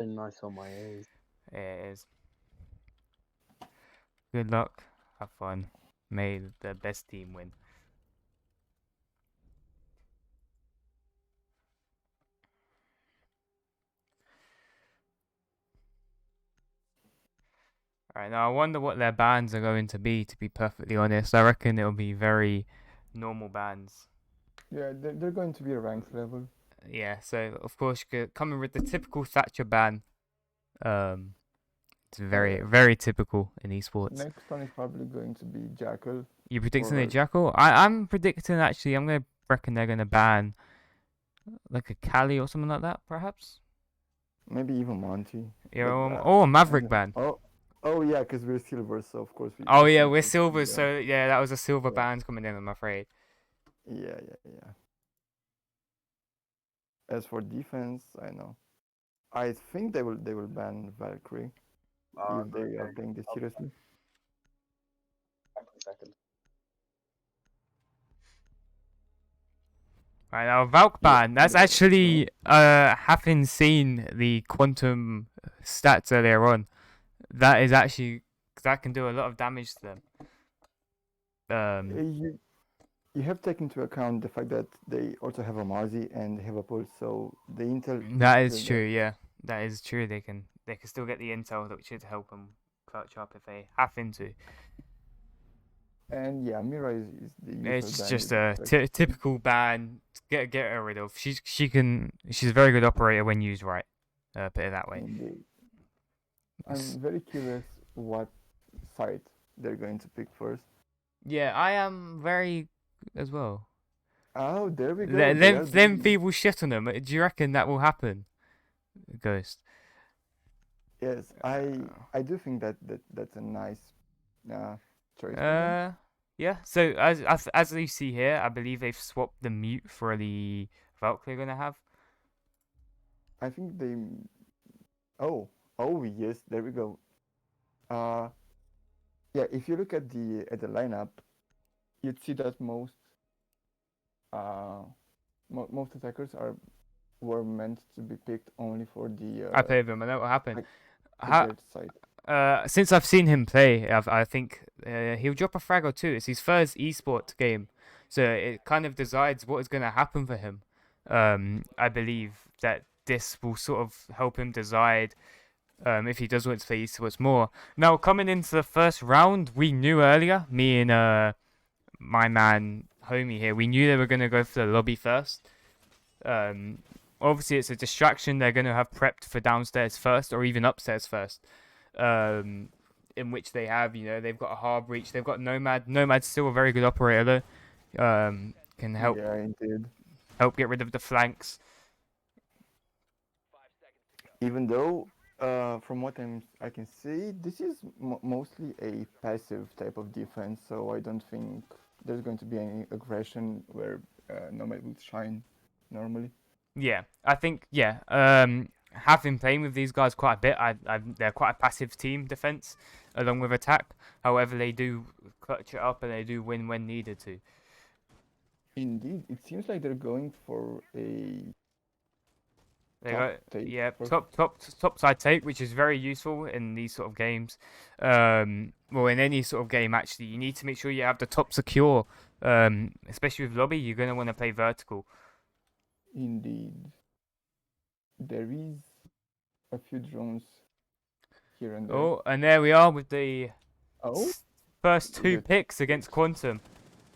been nice on my ears. Yeah, it is. Good luck. Have fun. May the best team win. Alright, now I wonder what their bans are going to be perfectly honest. I reckon it'll be very normal bans. Yeah, they're going to be a ranked level. Yeah, so of course coming with the typical Thatcher ban. It's very typical in esports. Next one is probably going to be Jackal. You predicting a Jackal? I'm predicting actually. I'm gonna reckon they're gonna ban like a Cali or something like that, perhaps. Maybe even Monty. Yeah, But, or a Maverick ban. Oh yeah, because we're silver, so of course we. Oh yeah, we're silver, so yeah, that was a silver ban coming in. I'm afraid. Yeah. As for defense, I know. I think they will ban Valkyrie if they are playing this seriously. Second. Right now, Valk ban. That's actually having seen the quantum stats earlier on. That is actually that can do a lot of damage to them. You have to take into account the fact that they also have a Marzi and they have a pulse, so the intel. That is true. Yeah, that is true. They can still get the intel, which should help them clutch up if they happen to. And yeah, Mira is the It's just a typical ban. Get her rid of. She's a very good operator when used right. Put it that way. Indeed. I'm very curious what site they're going to pick first. Yeah, I am very as well. Oh, there we go. Them people shit on them. Do you reckon that will happen, Ghost? Yes, I do think that's a nice choice. Yeah. So as you see here, I believe they've swapped the mute for the Valk they're gonna have. I think they. Oh yes, there we go. Yeah, if you look at the lineup, you'd see that most attackers were meant to be picked only for the. I played them. I know what happened. Side. Since I've seen him play, I think he'll drop a frag or two. It's his first esport game, so it kind of decides what is going to happen for him. I believe that this will sort of help him decide if he does want to play esports more. Now, coming into the first round, we knew earlier, me and my man homie here, we knew they were going to go for the lobby first. Obviously, it's a distraction. They're going to have prepped for downstairs first or even upstairs first. In which they have, they've got a hard breach. They've got Nomad. Nomad's still a very good operator, though. Can help. Yeah, indeed. Help get rid of the flanks. Even though, from what I can see, this is mostly a passive type of defense, so I don't think there's going to be any aggression where Nomad will shine normally. Yeah, I think, have been playing with these guys quite a bit. They're quite a passive team defense along with attack. However, they do clutch it up and they do win when needed to. Indeed, it seems like they're going for a top side take, which is very useful in these sort of games. Well, in any sort of game, actually, you need to make sure you have the top secure. Especially with lobby, you're going to want to play vertical. Indeed. There is a few drones here and there. Oh, and there we are with the first two picks against Quantum.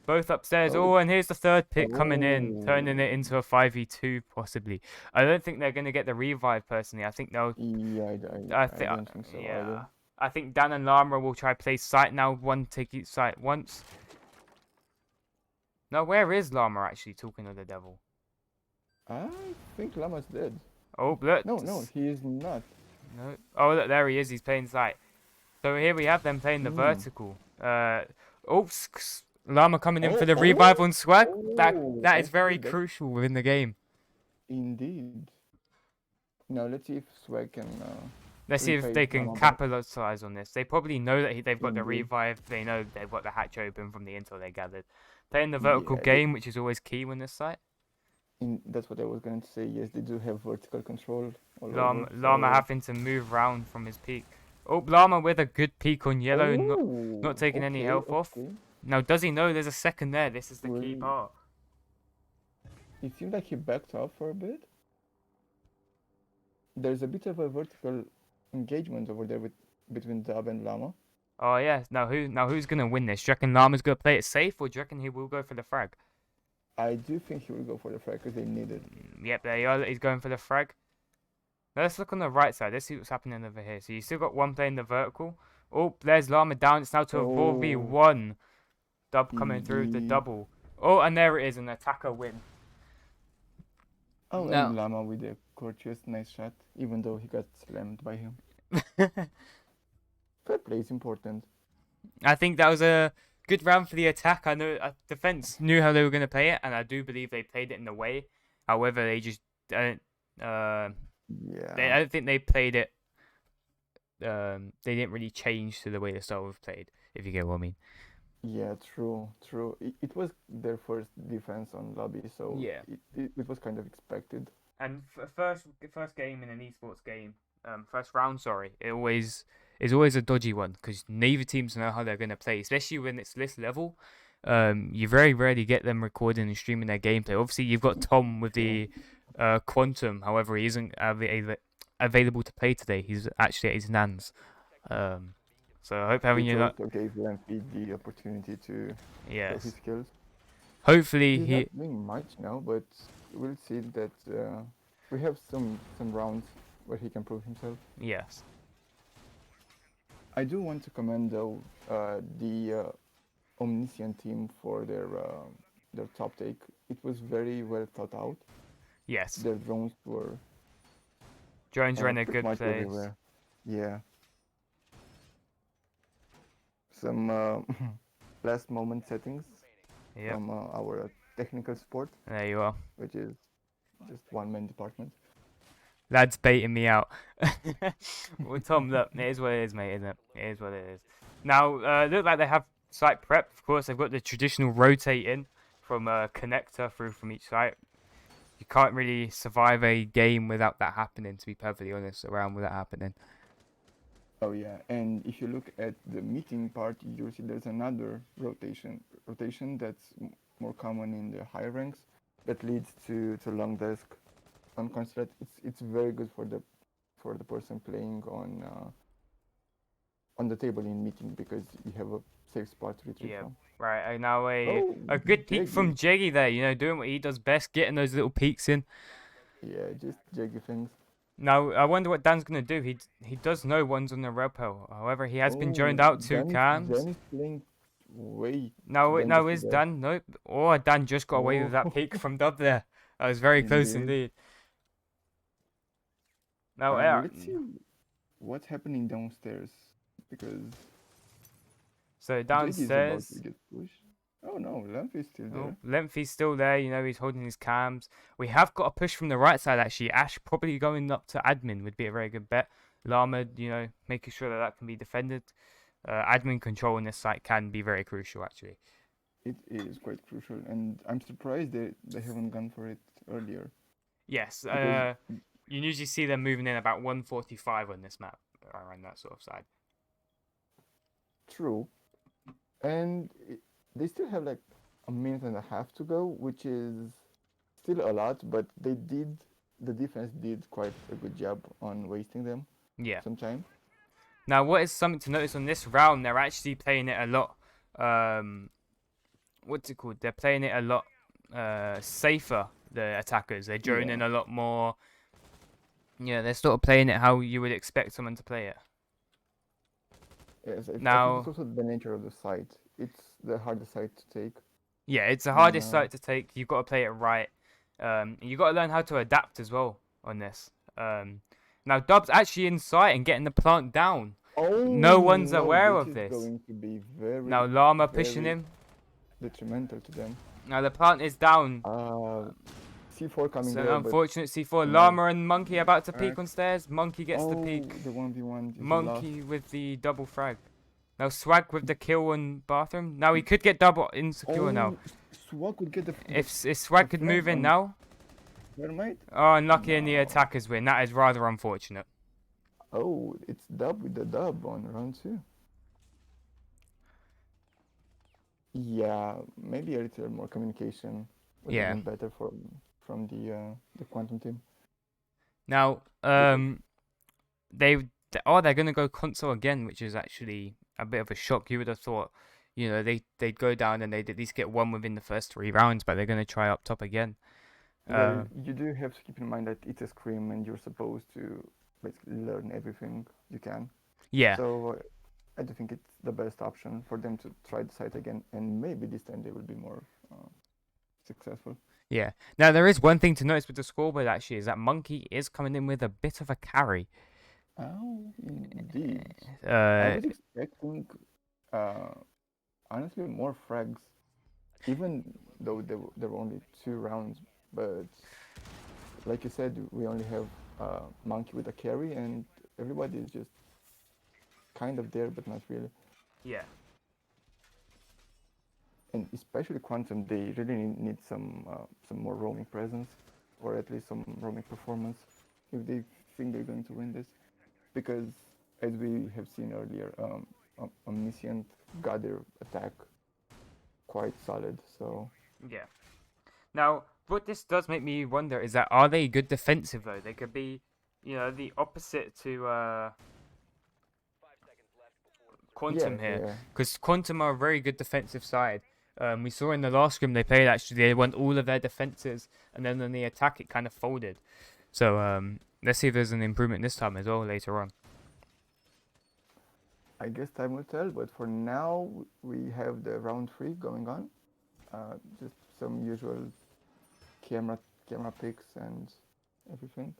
Both upstairs. Oh, and here's the third pick coming in, turning it into a 5v2 possibly. I don't think they're going to get the revive personally. I think they'll... Yeah, I don't think so either. I think Dan and Llama will try play site now, one take each site once. No, where is Llama actually, talking of the devil? I think Llama's dead. Oh, look. No, he is not. No. Oh, look, there he is. He's playing site. So here we have them playing the vertical. Llama coming in for the revive on Swag. That is very crucial within the game. Indeed. Now let's see if Swag can. Let's see if they can capitalize on this. They probably know that they've got the revive. They know they've got the hatch open from the intel they gathered. Playing the vertical game, which is always key when this site. That's what I was going to say. Yes, they do have vertical control all Llama, over. Llama So, having to move round from his peak. Oh, Llama with a good peak on yellow, not oh, taking any okay, health off. okay. Now, does he know there's a second there? This is the key Well, part. it seems like he backed off for a bit. There's a bit of a vertical engagement over there between Dub and Llama. Oh yeah. Now who's gonna win this? Do you reckon Llama's gonna play it safe, or do you reckon he will go for the frag? I do think he will go for the frag because they need it. Yep, there you are. He's going for the frag. Now let's look on the right side. Let's see what's happening over here. So you still got one playing the vertical. Oh, there's Llama down. It's now to a Oh, 4v1. Dub coming through the GG. double. Oh, and there it is, an attacker win. Oh, Now, and Llama with a courteous, nice shot, even though he got slammed by him. Fair play is important. I think that was a good round for the attack. I know defense knew how they were going to play it, and I do believe they played it in the way. However, they just don't. I Yeah, don't think they played it. They didn't really change to the way the style was played. If you get what I mean. yeah, true, true. It was their first defense on lobby, so Yeah. it was kind of expected. And first game in an esports game, first round, sorry, it always is always a dodgy one because neither teams know how they're going to play, especially when it's this level. You very rarely get them recording and streaming their gameplay. Obviously, you've got Tom with True. the Quantum. However, he isn't available to play today. He's actually at his nan's. So I hope having Which you also gave Lampy the opportunity to show his yes. skills. Hopefully He's he not doing much now, but we'll see that we have some rounds where he can prove himself. yes. I do want to commend though the Omniscient team for their top take. It was very well thought out. Yes. Their drones were Drones are in a pretty good much place. everywhere. Yeah. Some last moment settings Yep. from our technical support, There you are. which is just one man department. Lad's baiting me out. Well, Tom, look, it is what it is, mate, isn't it? It is what it is. Now, look like they have site prep. Of course, they've got the traditional rotating from a connector through from each site. You can't really survive a game without that happening, to be perfectly honest, around with that happening. Oh yeah, and if you look at the meeting part, you'll see there's another rotation that's more common in the higher ranks that leads to long desk on console. It's very good for the person playing on the table in meeting because you have a safe spot to retreat Yeah, from. right. And now a Oh, good peek from Jeggy. Jeggy there, doing what he does best, getting those little peeks in. Yeah, just Jeggy things. Now, I wonder what Dan's going to do. He does know one's on the rappel. However, he has been joined Oh, out two cams. Dan is playing way No, too no, dangerously is there. Dan? Nope. Oh, Dan just got away with that Oh, peek from Dub there. That was very close indeed. indeed. Now, Let's see what's happening downstairs because so Jeggy is about downstairs, to get pushed. Oh no, Lamp is still oh, there. Lengthy's still there. He's holding his cams. We have got a push from the right side actually. Ash probably going up to admin would be a very good bet. Llama, making sure that can be defended. Admin control on this site can be very crucial actually. It is quite crucial, and I'm surprised they haven't gone for it earlier Yes, because you usually see them moving in about 145 on this map, around that sort of side. true, and they still have like a minute and a half to go, which is still a lot, but the defense did quite a good job on wasting them Yeah. some time. Now, what is something to notice on this round? They're actually playing it a lot. What's it called? They're playing it a lot safer. The attackers. They're droning Yeah. a lot more. Yeah, they're sort of playing it how you would expect someone to play it. Yes, I think Now, it's also the nature of the site. It's the hardest site to take. yeah, it's the And hardest site to take. You've got to play it right. You've got to learn how to adapt as well on this. Now, Dub's actually in sight and getting the plant down. oh No one's no, aware this of is this. going to be very, Now, Llama pushing very him. detrimental to them. Now, the plant is down. C4 coming So there, unfortunate C4. no. Llama and Monkey about to peek Alright. on stairs. Monkey gets the oh, peek. the 1v1 is a loss. Monkey with the double frag. Now Swag with the kill on bathroom. Now he could get double insecure now. Swag could get the If Swag the could frag move in on- now. Mermaid? Oh, unlucky in the No. attackers win. That is rather unfortunate. Oh, it's dub with the dub on round two. Yeah, maybe a little more communication would have Yeah. been better from the Quantum team. Now, Because they they're gonna go console again, which is actually a bit of a shock. You would have thought, they'd go down and they'd at least get one within the first 3 rounds, but they're gonna try up top again. well, Uh, you do have to keep in mind that it's a scrim and you're supposed to basically learn everything you can. yeah, So I do think it's the best option for them to try the site again, and maybe this time they will be more successful. yeah. Now there is one thing to notice with the scoreboard actually is that Monkey is coming in with a bit of a carry. Oh, indeed. I Uh, was expecting, uh, honestly, more frags, even though there were only 2 rounds. But like you said, we only have Monkey with a carry, and everybody is just kind of there, but not really. yeah, And especially Quantum, they really need some more roaming presence, or at least some roaming performance, if they think they're going to win this. Because as we have seen earlier, Omniscient got their attack quite solid. So yeah. Now, what this does make me wonder is that are they good defensive though? They could be, the opposite to yeah, Quantum here, yeah. because Quantum are a very good defensive side. We saw in the last game they played actually they won all of their defenses, and then on the attack it kind of folded. So let's see if there's an improvement this time as well later on. I guess time will tell. But for now, we have the round three going on. Just some usual camera camera picks and everything.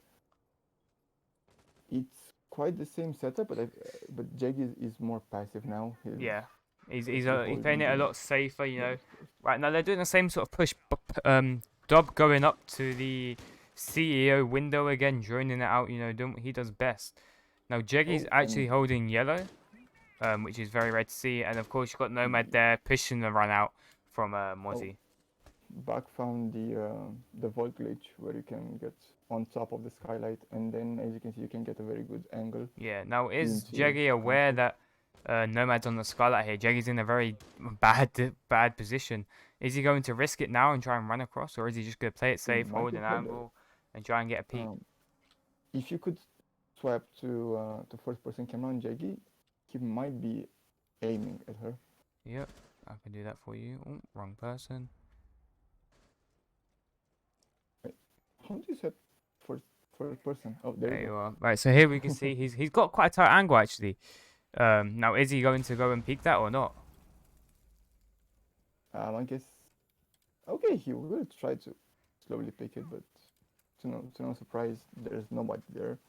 It's quite the same setup, but Jag is more passive now. He's Yeah, basically he's playing holding it a the lot safer. yeah, of course. Right now they're doing the same sort of push. Dob going up to the CEO window again, droning it out. Doing what he does best. Now Jeggy's Oh, actually and holding yellow, which is very rare to see. And of course, you've got Nomad there pushing the run out from oh, Mozzie. Bug found the vault glitch where you can get on top of the skylight, and then as you can see, you can get a very good angle Yeah, now is into Jeggy aware console. that Nomad's on the skylight here? Jeggy's in a very bad position. Is he going to risk it now and try and run across, or is he just going to play it He safe, might hold go an for the angle, and try and get a peek? if you could swap to first person camera on Jaggy, he might be aiming at her. Yep, I can do that for you. Oh, wrong person. Wait, how do you set first first person? Oh, there you There go. you are. Right, so here we can see he's got quite a tight angle actually. Now is he going to go and peek that or not? I guess okay, he will try to slowly pick it, but to no surprise, there's nobody there.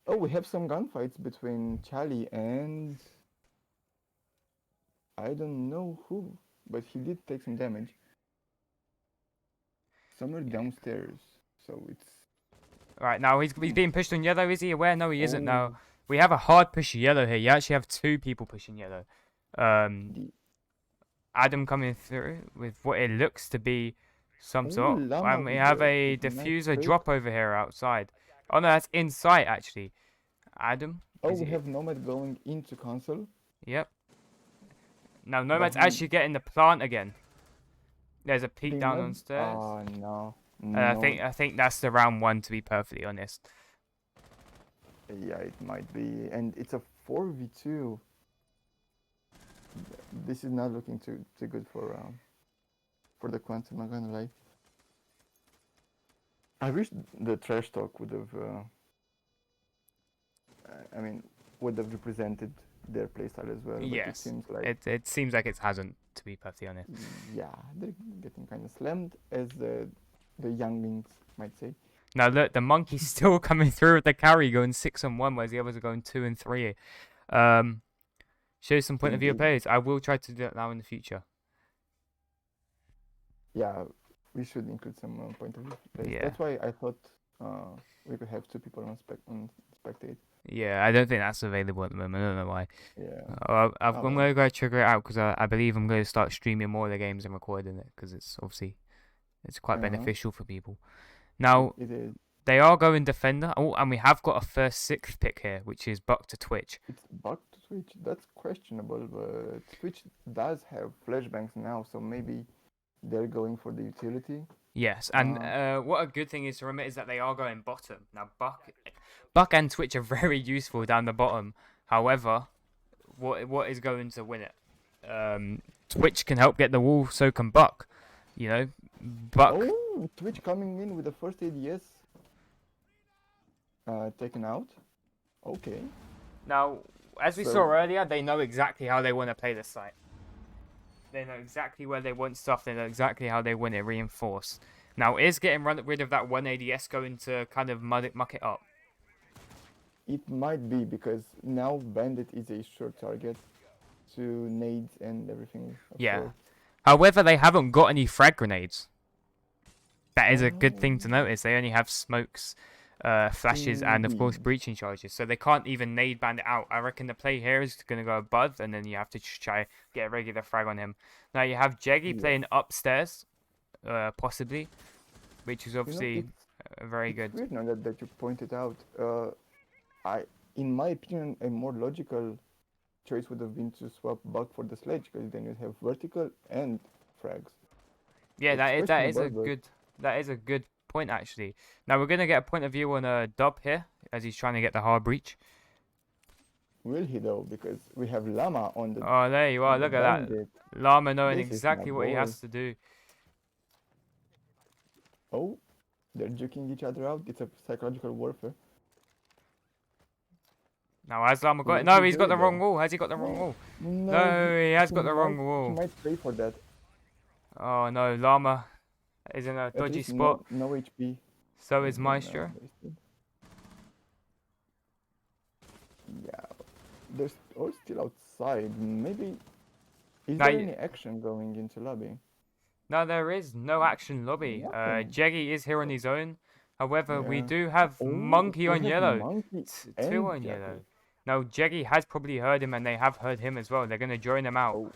Oh, we have some gunfights between Charlie and I don't know who, but he did take some damage somewhere Yeah. downstairs. So it's Right, now he's hmm. being pushed on yellow. Is he aware? No, he isn't. Now Oh, we have a hard push yellow here. You actually have two people pushing yellow. Um, the Adam coming through with what it looks to be some oh sort. llama And we with have the a nice diffuser pick. drop over here outside. Oh no, that's in sight actually. Adam, Oh, is we he? have Nomad going into console, Yep. Now but Nomad's he actually getting the plant again. There's a peek they down might. on stairs. Oh no, I no. think that's the round one to be perfectly honest. Yeah, it might be, and it's a 4v2. This is not looking too good for the Quantum. I'm not gonna lie. I wish the trash talk would have. I mean, would have represented their playstyle as well, but it Yes. seems like It seems like it hasn't to be perfectly honest. yeah, they're getting kind of slammed, as the younglings might say. Now look, the monkey's still coming through with the carry, going 6-on-1, whereas the others are going 2-and-3. Um, shows some point of view of Indeed, players. I will try to do that now in the future. yeah, we should include some point of view plays. Yeah, That's why I thought we could have two people on spectate. yeah. I don't think that's available at the moment. I don't know why. Yeah. I'm Oh going well. to go trigger it out because I believe I'm going to start streaming more of the games and recording it because it's obviously it's quite Uh huh. beneficial for people. Now, It is. they are going defender. Oh, and we have got a first sixth pick here, which is Buck to Twitch. It's bugged to Twitch. That's questionable, but Twitch does have flashbangs now, so maybe they're going for the utility. Yes, and Uh, what a good thing is to remember is that they are going bottom. Now, Buck and Twitch are very useful down the bottom. However, what is going to win it? Twitch can help get the wall, so can Buck. You know, Buck. oh, Twitch coming in with the first ADS taken out. Okay. Now, as we saw So earlier, they know exactly how they want to play the site. They know exactly where they want stuff. They know exactly how they want it reinforced. Now, is getting rid of that one ADS going to kind of muck it up? it might be because now Bandit is a sure target to nades and everything. Of Yeah. course. However, they haven't got any frag grenades. That is a good thing to Oh, notice. They only have smokes, flashes, and of course indeed. breaching charges. So they can't even nade Bandit out. I reckon the play here is going to go above, and then you have to just try get a regular frag on him. Now you have Jeggy Yes. playing upstairs, possibly, which is You know, obviously very it's good. weird now that you pointed out. In my opinion, a more logical choice would have been to swap Buck for the sledge because then you'd have vertical and frags. Yeah, It's that is questionable, a but good point actually. Now we're gonna get a point of view on Dub here as he's trying to get the hard breach. will he though? Because we have Llama Oh, there you are. on the Look at that. bandit. Llama knowing This is my exactly what he boy. has to do. Oh, they're juking each other out. It's a psychological warfare. Now has Llama got it? Will No, he he's do got it the wrong though? wall. Has he got the wrong wall? No, No, he has he got the wrong he wall. might pay for that. Oh no, Llama is in a At dodgy least spot. no HP. So Has is been Maestro. wasted. Yeah, they're all still outside. Maybe is Now, there any action going into lobby? no, there is no action lobby. Nothing. Jeggy is here on his own. However, we Yeah. do have Oh, Monkey we on have yellow. Monkey Two and on yellow. Jackal. Now, Jeggy has probably heard him, and they have heard him as well. They're going to join him out. Oh,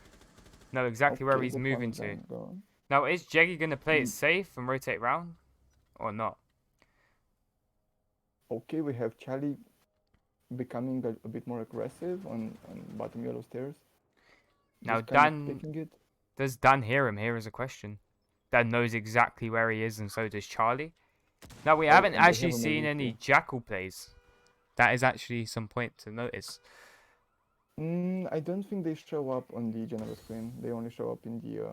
Know exactly where okay, he's that's one moving of to. them gone. Now, is Jeggy going to play it Mm, safe and rotate round? Or not? okay, we have Charlie becoming a bit more aggressive on bottom yellow stairs. Now, Just kind of Dan... picking it. Does Dan hear him? Here is a question. Dan knows exactly where he is, and so does Charlie. Now, we Oh, haven't and they actually have a seen maybe any too. Jackal plays. That is actually some point to notice. I don't think they show up on the general screen. They only show up in the.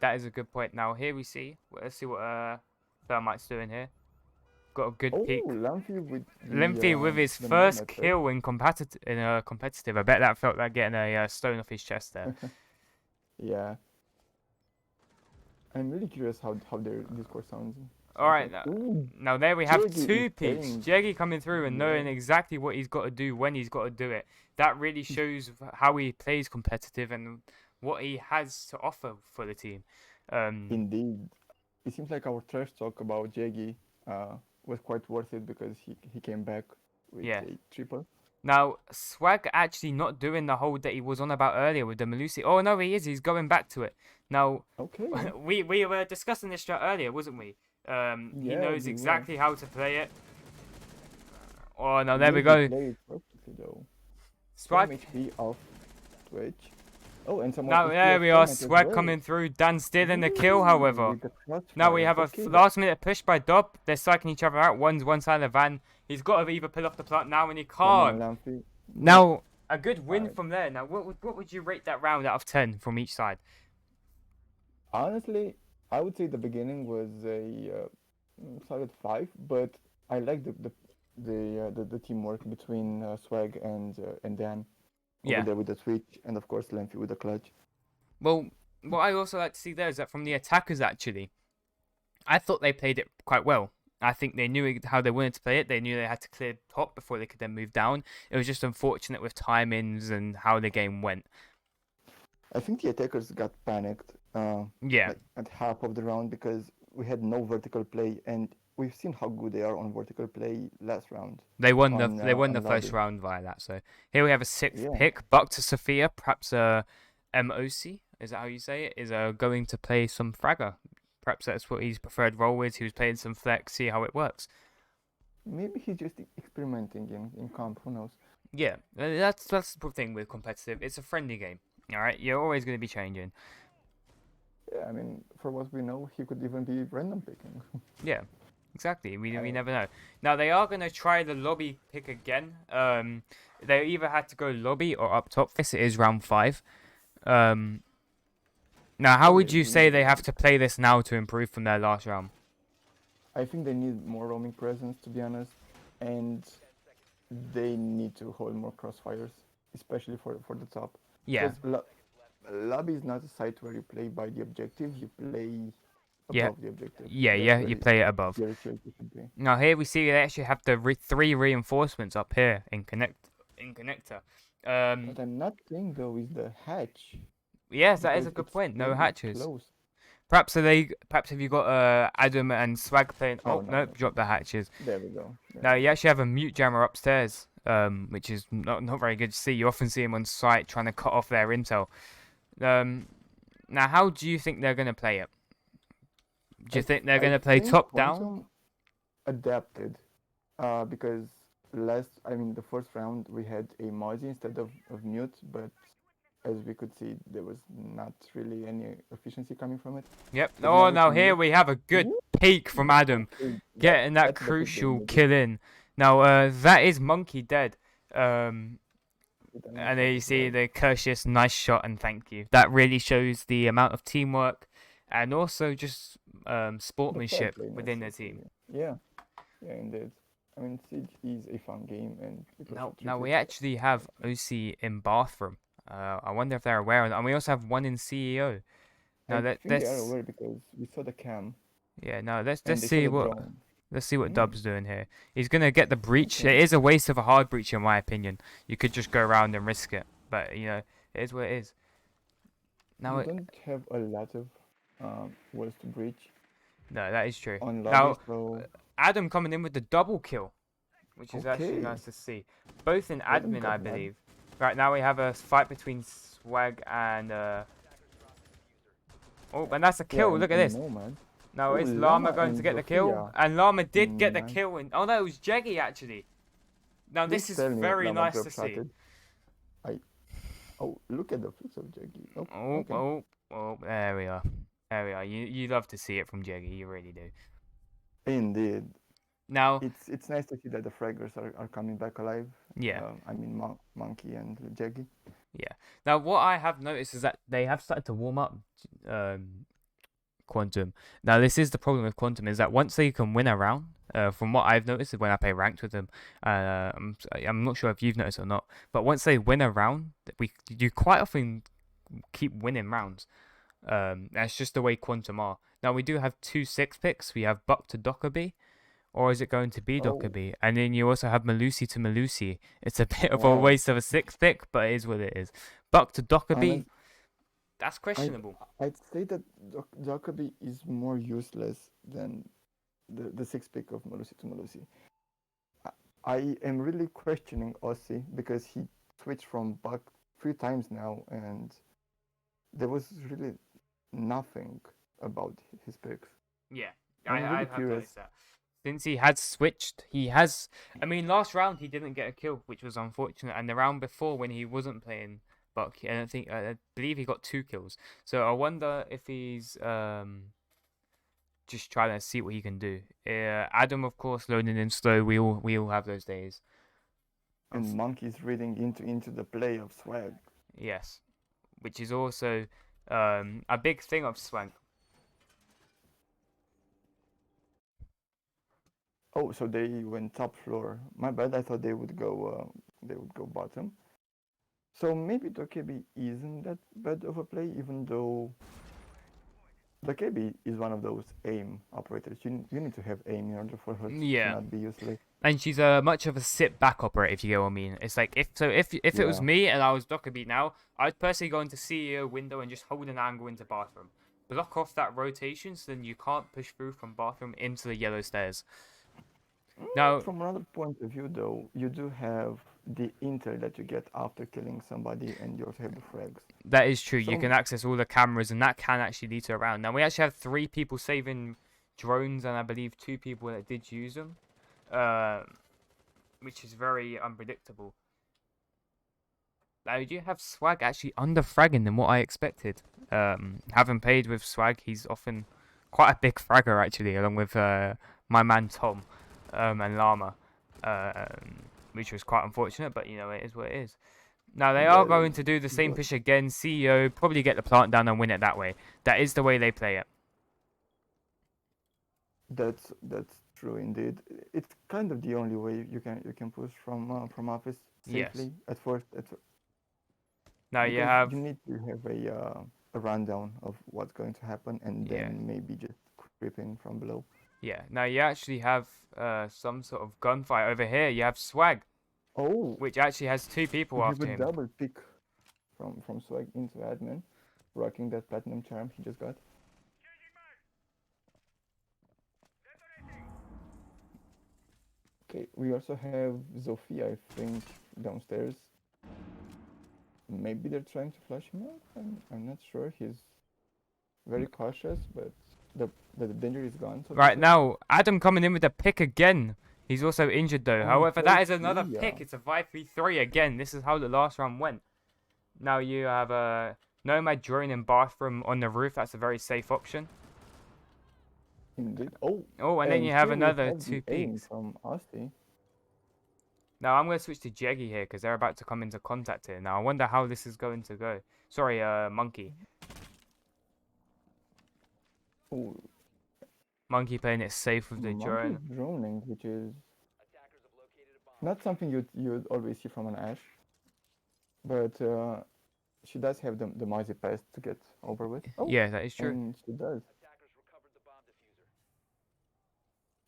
That is a good point. Now, here we see. Let's see what Thermite's doing here. Got a good Oh, peek. Lampy with Limpy with his the first nomad, right? kill in competitive. I bet that felt like getting a stone off his chest there. Yeah. I'm really curious how their Discord sounds. All right, Like. Ooh, now there we have Jiggy two is peaks. playing. Jeggy coming through and knowing Yeah. exactly what he's got to do when he's got to do it. That really shows how he plays competitive and what he has to offer for the team. Indeed. It seems like our trash talk about Jaggy was quite worth it because he came back with Yeah. a triple. Now, Swag actually not doing the hold that he was on about earlier with the Malusi. Oh, no, he is. He's going back to it. Now, Okay. we were discussing this strat earlier, wasn't we? He Yeah, knows we were. exactly how to play it. Oh, no, there Will we he go. play it perfectly though? Swag. 1 HP off Twitch. Oh, and someone Now, HP there off we are. Thermite as Swag well. coming through. Dan stealing the kill, Ooh, however. with the Now we crossfire. have a Okay, last minute push by Dob. They're psyching each other out. One's one side of the van. He's got to either pull off the plant now, and he come on, can't. Lampy. Now, a good win Alright. from there. Now, what would you rate that round out of 10 from each side? Honestly, I would say the beginning was a solid 5, but I like the teamwork between Swag and Dan over Yeah. there with the switch, and of course Lampy with the clutch. Well, what I also like to see there is that from the attackers, actually, I thought they played it quite well. I think they knew how they wanted to play it. They knew they had to clear top before they could then move down. It was just unfortunate with timings and how the game went. I think the attackers got panicked Yeah. like at half of the round because we had no vertical play, and we've seen how good they are on vertical play last round. They won on the first lobby. round via that. So here we have a sixth Yeah. pick. Buck to Sophia, perhaps MOC, is that how you say it? Is going to play some Fragger. Perhaps that's what his preferred role is. He was playing some flex, see how it works. Maybe he's just experimenting in comp. Who knows? Yeah, that's the thing with competitive. It's a friendly game. All right, you're always going to be changing. Yeah, I mean, for what we know, he could even be random picking. Yeah, exactly. We I, never know. Now they are going to try the lobby pick again. They either had to go lobby or up top. This is round 5. Um, Now how oh would yes, you we say need they it. have to play this now to improve from their last round? I think they need more roaming presence, to be honest, and they need to hold more crossfires, especially for the top, Yeah, because lobby is not a site where you play by the objective. You play yeah, above the objective. yeah. That's where You play it above. your utility should be. Now here we see they actually have the 3 reinforcements up here in connector. What I'm not seeing though is the hatch Yes, that is because a good it's point. No really hatches. close. Perhaps have you got Adam and Swag playing? Oh Oh no, nope, no. drop the hatches. There we go. There Now we you go. actually have a mute jammer upstairs, which is not very good to see. You often see him on site trying to cut off their intel. Um, Now how do you think they're gonna play it? Do you think they're I gonna play think top down? Quantum adapted because I mean, the first round we had a Mozzie instead of mute, but as we could see, there was not really any efficiency coming from it. Yep. But now Oh, with now here mute, we have a good ooh, peek from Adam, okay, getting that that's a big crucial move. kill in. Now, that is Monkey dead. Um, With a nice and shot there you as see well. the Curtius, nice shot and thank you. That really shows the amount of teamwork and also just The fair sportsmanship playness within the of the team. yeah, yeah, indeed. I mean, Siege is a fun game, and people Now, should treat we it actually have like one. OC in bathroom. I wonder if they're aware of that. And we also have one in CEO. Now I let think they are let's aware because we saw the cam yeah. Now let's and they saw see the what drone. Let's see what Mm, Dub's doing here. He's gonna get the breach. It okay. is a waste of a hard breach, in my opinion. You could just go around and risk it, but you know it is what it is. Now, You don't have a lot of walls to breach no, that is true. on lobby, Now, so Adam coming in with the double kill, which is actually okay. nice to see. Both in Adam admin, I got mad. believe. Right now we have a fight between Swag and oh, and that's a Yeah, kill. Look at and this. Nomad. Now Oh, is Llama Llama going to and get the kill? Zofia. And Llama did get the Nice. kill. And oh no, it was Jeggy actually. Now Please this is tell me very Llama nice drop to see. shotted. I Oh, look at the flicks of Jackie. Oh, Oh, okay. oh, there we are. There we are. You love to see it from Jeggy, you really do. Indeed. Now, It's nice to see that the fraggers are coming back alive. yeah, I mean, Monkey and Jaggy. yeah. Now, what I have noticed is that they have started to warm up Quantum. Now, this is the problem with Quantum is that once they can win a round, from what I've noticed when I play ranked with them, I'm not sure if you've noticed or not, but once they win a round, you quite often keep winning rounds. That's just the way Quantum are. Now we do have 2 6 picks. We have Buck to Dockerby, or is it going to be Oh, Dockerby? And then you also have Malusi to Malusi. It's a bit of a wow. waste of a 6 pick, but it is what it is. Buck to Dockerby, Honest, that's I'd, questionable. I'd say that Dockerby is more useless than the six pick of Malusi to Malusi. I, I am really questioning Ossi because he switched from Buck 3 times now, and there was really nothing about his picks. Yeah, I'm I really have curious. noticed that. Since he had switched, he has. I mean, last round he didn't get a kill, which was unfortunate. And the round before, when he wasn't playing Buck, I believe he got 2 kills. So I wonder if he's just trying to see what he can do. Adam, of course, loading in slow. We all have those days. And Monkey's reading into the play of Swag. Yes, which is also a big thing of Swank. Oh, so they went top floor. My bad. I thought they would go bottom. So maybe Dokebi isn't that bad of a play, even though Dokebi is one of those aim operators. You need to have aim in order for her to Yeah, not be useless. and she's much of a sit back operator, if you get what I mean. It's like if it was Yeah. me and I was Dockerbeat now, I'd personally go into CEO window and just hold an angle into bathroom, block off that rotation, so then you can't push through from bathroom into the yellow stairs. Now, From another point of view, though, you do have the intel that you get after killing somebody, and you also have the frags. That is true. You So can access all the cameras, and that can actually lead to a round. Now we actually have 3 people saving drones, and I believe 2 people that did use them, uh, which is very unpredictable. Now, you have Swag actually under fragging than what I expected. Having played with Swag, he's often quite a big fragger actually, along with my man Tom and Llama, which was quite unfortunate, but you know it is what it is. Now they are that going to do the is same what push again. CEO probably get the plant down and win it that way. That is the way they play it. that's true indeed. It's kind of the only way you can push from office Yes. safely at first, Now you because have you need to have a rundown of what's going to happen, and yeah then maybe just creeping from below. yeah. Now you actually have some sort of gunfight over here. You have Swag, Oh, which actually has 2 people we have a after him. double pick from Swag into admin, rocking that platinum charm he just got. Okay, we also have Zofia, I think, downstairs. Maybe they're trying to flush him out. I'm not sure. He's very cautious, but the the danger is gone, so to Right say. now, Adam coming in with a pick again. He's also injured though. Oh, However, that is another Percy, yeah. pick. It's a 5-3-3 again. This is how the last round went. Now you have a Nomad drone and bathroom on the roof. That's a very safe option. Indeed. Oh, Oh, and then and you have here we another have the two aim peaks. from Aussie. Now I'm going to switch to Jeggy here because they're about to come into contact here. Now I wonder how this is going to go. Sorry, Monkey. Oh, Monkey playing it safe with the monkey drone. droning, which is not something you'd always see from an Ash, but she does have the Moisey pass to get over with. Oh, Yeah, that is true. and she does.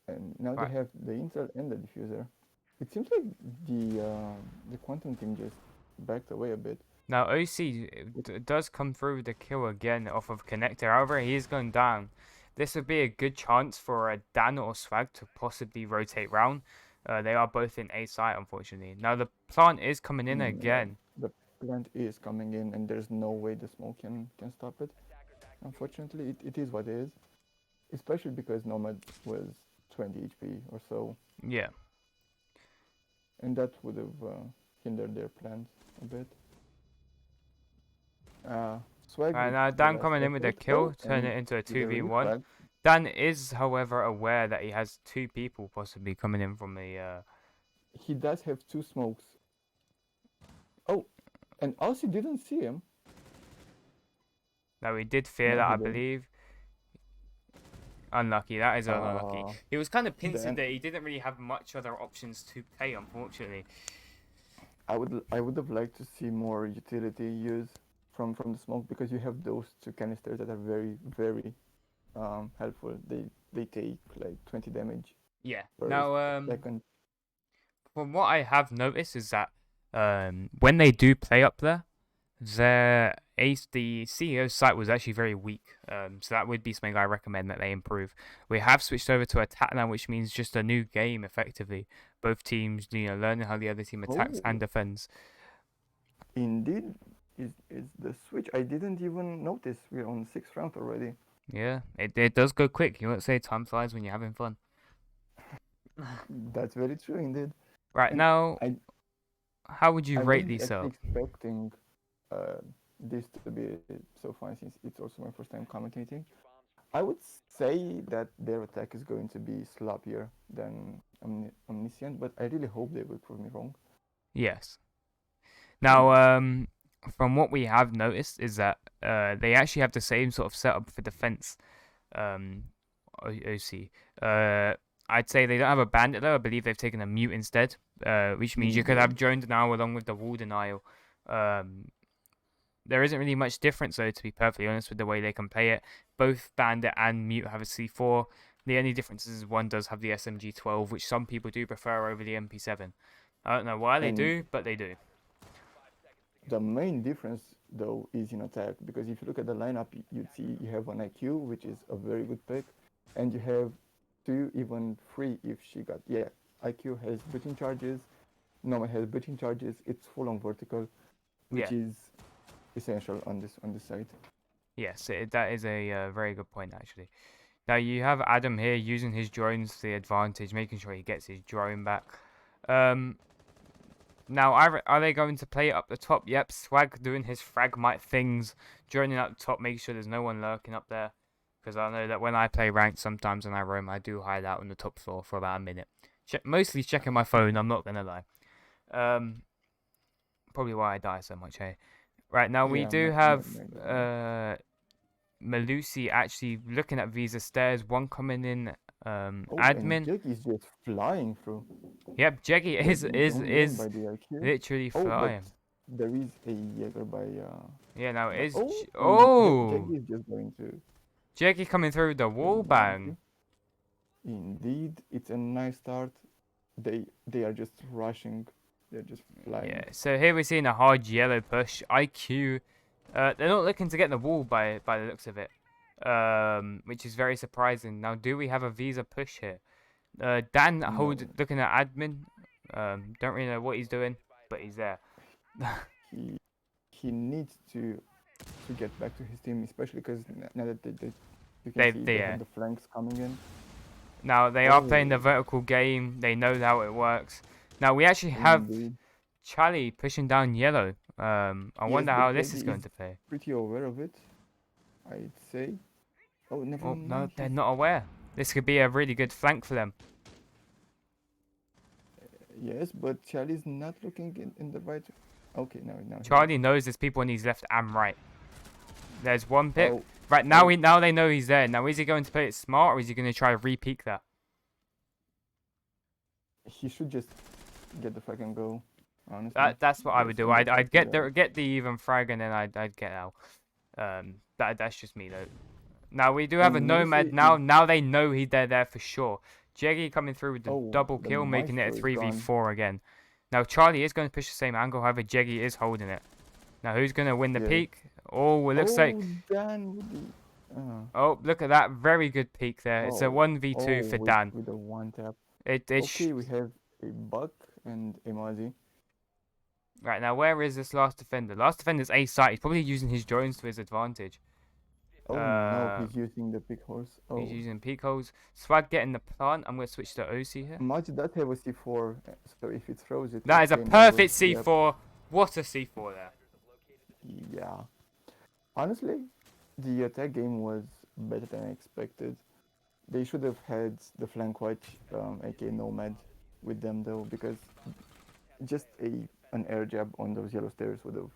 And now they Right. have the Intel and the diffuser. It seems like the quantum team just backed away a bit. Now OC does come through with the kill again off of Connector. However, he is going down. This would be a good chance for a Dan or Swag to possibly rotate round. They are both in A site, unfortunately. Now the plant is coming in Yeah, again. the plant is coming in, and there's no way the smoke can stop it. Unfortunately, it is what it is. Especially because Nomad was 20 HP or so, Yeah. and that would have hindered their plans a bit. Swag Right with now the Dan last coming in with a effort. kill, Oh, turn and it into a with a 2v1. refrag. Dan is, however, aware that he has 2 people possibly coming in from the. He does have two smokes. Oh, and Aussie didn't see him. Now he did fear No, that, he I didn't. believe. Unlucky. That is unlucky. Uh, He was kind of pincered then that he didn't really have much other options to play, unfortunately. I would have liked to see more utility use from the smoke, because you have those two canisters that are very helpful. They take like 20 damage Yeah. per Now, second. from what I have noticed is that when they do play up there, the CEO's site was actually very weak. So that would be something I recommend that they improve. We have switched over to attack now, which means just a new game effectively. Both teams, learning how the other team attacks and Oh, defends. indeed, is the switch. I didn't even notice. We're on 6th round already. Yeah, it does go quick. You won't say time flies when you're having fun. That's very true indeed. Right And now, I how would you I rate wasn't these actually up? expecting uh, this to be so fun, since it's also my first time commentating. I would say that their attack is going to be sloppier than Omniscient, but I really hope they will prove me wrong. Yes. And Now, from what we have noticed is that they actually have the same sort of setup for defense. Um, OC. I'd say they don't have a bandit though. I believe they've taken a mute instead. Which means you could have indeed, drone denial along with the wall denial. Um, there isn't really much difference though, to be perfectly honest, with the way they can play it. Both bandit and mute have a C4. The only difference is one does have the SMG-12, which some people do prefer over the MP7. I don't know why they and do, but they do. the main difference though is in attack, because if you look at the lineup, you'd see you have one IQ, which is a very good pick, and you have two, even three if she got, yeah, IQ has breaching charges, Nomad has breaching charges. It's full on vertical, which Yeah. is essential on this side. Yes, that is a very good point actually. Now you have Adam here using his drones to the advantage, making sure he gets his drone back. Um, Now, are they going to play it up the top? Yep, Swag doing his fragmite things, droning up the top, making sure there's no one lurking up there. Because I know that when I play ranked, sometimes when I roam, I do hide out on the top floor for about a minute. Mostly checking my phone, I'm not going to lie. Um, Probably why I die so much, hey? Right, now we Yeah, do have maybe. Malusi actually looking at Visa stairs, one coming in Oh, and admin. Jake is just flying through. Yep, Jeggy Jake is only in is by the IQ. literally Oh, but flying. there is a Jaeger Yeah, now it by is. oh, and Jake Oh! is just going to Jackie coming through the go wall down. bang. Indeed, it's a nice start. They are just rushing. They're just Yeah, flying. so here we're seeing a hard yellow push. IQ, they're not looking to get the wall by the looks of it, which is very surprising. Now, do we have a visa push here? Dan No, looking at admin. Don't really know what he's doing, but he's there. he he needs to get back to his team, especially because now that you can see they Yeah. have the flanks coming in. Now they are playing the Oh, vertical game. They know how it works. Now we actually have indeed. Charlie pushing down yellow. I Yes, wonder but how this Jackie is is going to play. pretty aware of it, I'd say. Oh, never Oh no, mind. they're not aware. This could be a really good flank for them. Yes, but Charlie's not looking in the right. Okay, now he is. Charlie knows there's people on his left and right. There's one pick. Oh, Right now, oh, now they know he's there. Now is he going to play it smart or is he going to try to re-peek that? he should just get the fucking go. Honestly, That's what I would just do. come back I'd to get the even frag and then I'd get out. That's just me though. Now we do have a And nomad Melusi is. now. Now they know they're there for sure. Jeggy coming through with the Oh, double the kill, making it a Maestro is gone. 3v4 again. Now Charlie is going to push the same angle, however Jeggy is holding it. Now who's going to win the Yes. peak? Oh, it looks like. Oh, Dan with the. Oh, look at that! Very good peak there. It's a Oh, 1v2 oh, for Dan. with the one tap. It Okay, we have a Buck and a Mozzie. Right now, where is this last defender? Last defender's A site. He's probably using his drones to his advantage. Oh no, he's using the big horse. He's Oh, using peak holes. Swag getting the plant. I'm going to switch to OC here. Mozzie does have a C4, so if it throws it, That it's is a game over. perfect Yep. C4. What a C4 there. Yeah. Honestly, the attack game was better than I expected. They should have had the flank watch, aka Nomad, with them though, because just an air jab on those yellow stairs would have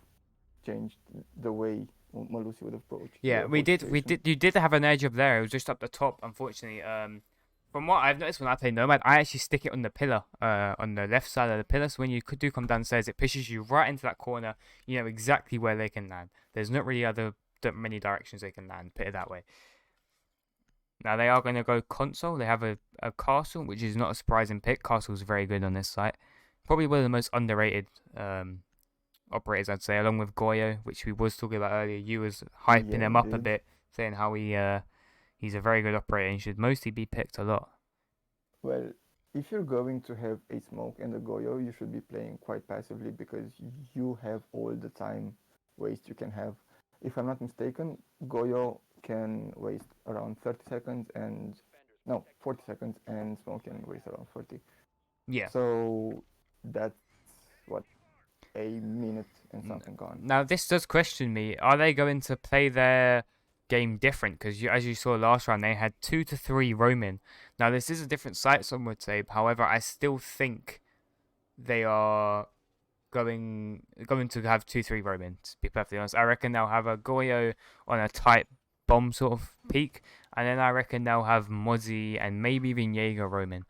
changed the way Malusi would approach Yeah, the whole we situation. did. You did have an edge up there. It was just up the top, unfortunately. From what I've noticed when I play Nomad, I actually stick it on the pillar, on the left side of the pillar. So when you do come downstairs, it pushes you right into that corner. You know exactly where they can land. There's not really that many directions they can land. Put it that way. Now they are going to go console. They have a castle, which is not a surprising pick. Castle's very good on this site. Probably one of the most underrated operators, I'd say, along with Goyo, which we was talking about earlier. You was hyping Yeah, him up a indeed. bit, saying how he's a very good operator and should mostly be picked a lot. Well, if you're going to have a smoke and a Goyo, you should be playing quite passively because you have all the time waste you can have. If I'm not mistaken, Goyo can waste around 30 seconds and no, 40 seconds, and smoke can waste around 40. Yeah. So that's what, a minute and something gone. Now this does question me. Are they going to play their game different? Because as you saw last round, they had 2 to 3 roaming. Now this is a different site, some would say. However, I still think they are going to have 2 3 roaming. To be perfectly honest, I reckon they'll have a Goyo on a tight bomb sort of peak, and then I reckon they'll have Mozzie and maybe even Jaeger roaming.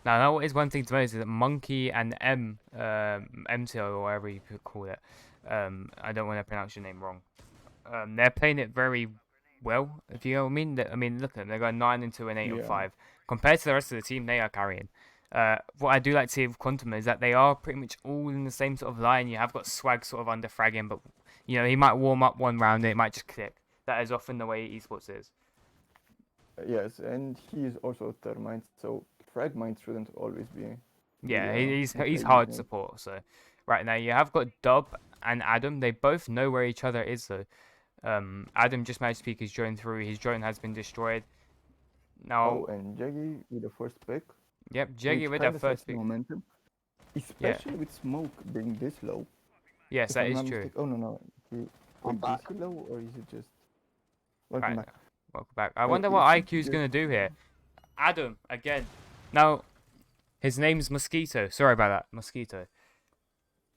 Now, what is one thing to notice is that Monkey and MTO or whatever you could call it. I don't want to pronounce your name wrong. They're playing it very well, if you know what I mean. I mean, look at them. They're going 9-2 and 8 and Yeah. 5. Compared to the rest of the team, they are carrying. What I do like to see with Quantum is that they are pretty much all in the same sort of line. You have got Swag sort of under fragging, but You know, he might warm up one round and it might just click. That is often the way esports is. Yes, and he is also Thermite, so Fragmite shouldn't always be Yeah, the he's play hard to using it. support. So right now you have got Dub and Adam. They both know where each other is though. Adam just managed to peek his drone through. His drone has been destroyed. Oh, Now, and Jaggy with the first pick, yep, Jeggy which with kind that of sets first the pick. momentum, Yeah, especially with Smoke being this low. yes, If that I'm is not true. mistaken. Oh no, he, I'm wait, is back. he low or is it just? Welcome Right, back. welcome back. I Uh, wonder what is it IQ's just? gonna do here. Adam again. Now his name's Mosquito. Sorry about that, Mosquito.